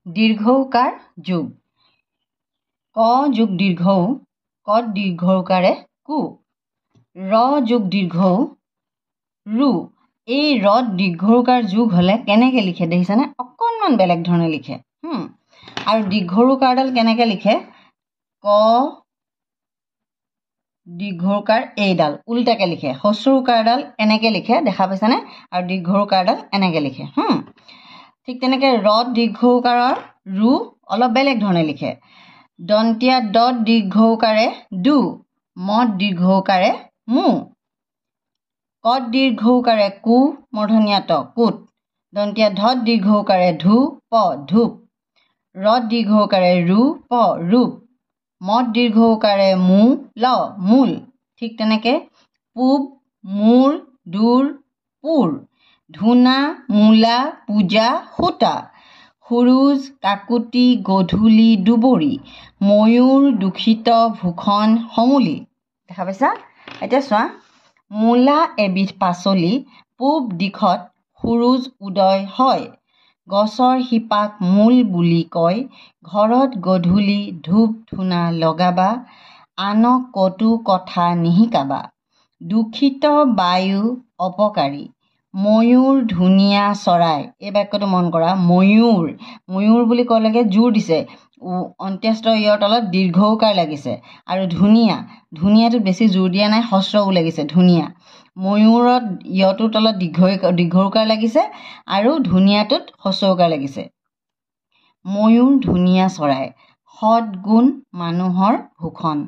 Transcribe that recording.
দীৰ্ঘৌকাৰ যোগ ক যোগ দীৰ্ঘৌ কত দীৰ্ঘৌকাৰে কু ৰ যোগ দীৰ্ঘৌ ৰু এই ৰত দীৰ্ঘৌকাৰ যোগ হলে কেনেকে লিখে দেখিছানে অকণমান বেলেগ ধৰণে লিখে আৰু দীৰ্ঘৌকাৰডাল কেনেকে লিখে ক দীৰ্ঘৌকাৰ এইডাল উল্টাকে লিখে হস্ৰৌকাৰডাল এনেকে লিখে দেখা পাইছানে আৰু দীৰ্ঘৌকাৰডাল এনেকে লিখে ঠিক তেনেকে ৰত দীৰ্ঘৌকাৰৰ ৰু অলপ বেলেগ ধৰণে লিখে দন্তীয়া দত দীৰ্ঘৌকাৰে দু মত দীৰ্ঘৌকাৰে মু কত দীৰ্ঘৌকাৰে কু মূৰ্ধন্য ত কুত দন্তীয়া ধত দীৰ্ঘৌকাৰে ধু প ধূপ ৰত দীৰ্ঘৌকাৰে ৰু প ৰূপ মত দীৰ্ঘৌকাৰে মু ল মূল ঠিক তেনেকে পূব মূৰ দূৰ পুৰ ধূনা মূলা পূজা সূতা সুৰুজ কাকুতি গধূলি দুবৰি ময়ূৰ দূষিত ভূষণ সমূলি দেখা পাইছা এতিয়া চোৱা মূলা এবিধ পাচলি পূব দিশত সুৰুজ উদয় হয় গছৰ শিপাক মূল বুলি কয় ঘৰত গধূলি ধূপ ধূনা লগাবা আনক কটু কথা নিশিকাবা দূষিত বায়ু অপকাৰী ময়ূৰ ধুনীয়া চৰাই এই বাক্যটো মন কৰা ময়ূৰ বুলি ক'লেগে জোৰ দিছে অন্ত্যেষ্ট ইয়ৰ তলত দীৰ্ঘৌকাৰ লাগিছে আৰু ধুনীয়াটো বেছি জোৰ দিয়া নাই হস্ৰও লাগিছে ধুনীয়া ময়ূৰত ইয়টোৰ তলত দীৰ্ঘৌকাৰ লাগিছে আৰু ধুনীয়াটোত হস্ৰৌকাৰ লাগিছে ময়ূৰ ধুনীয়া চৰাই সৎ গুণ মানুহৰ ভূষণ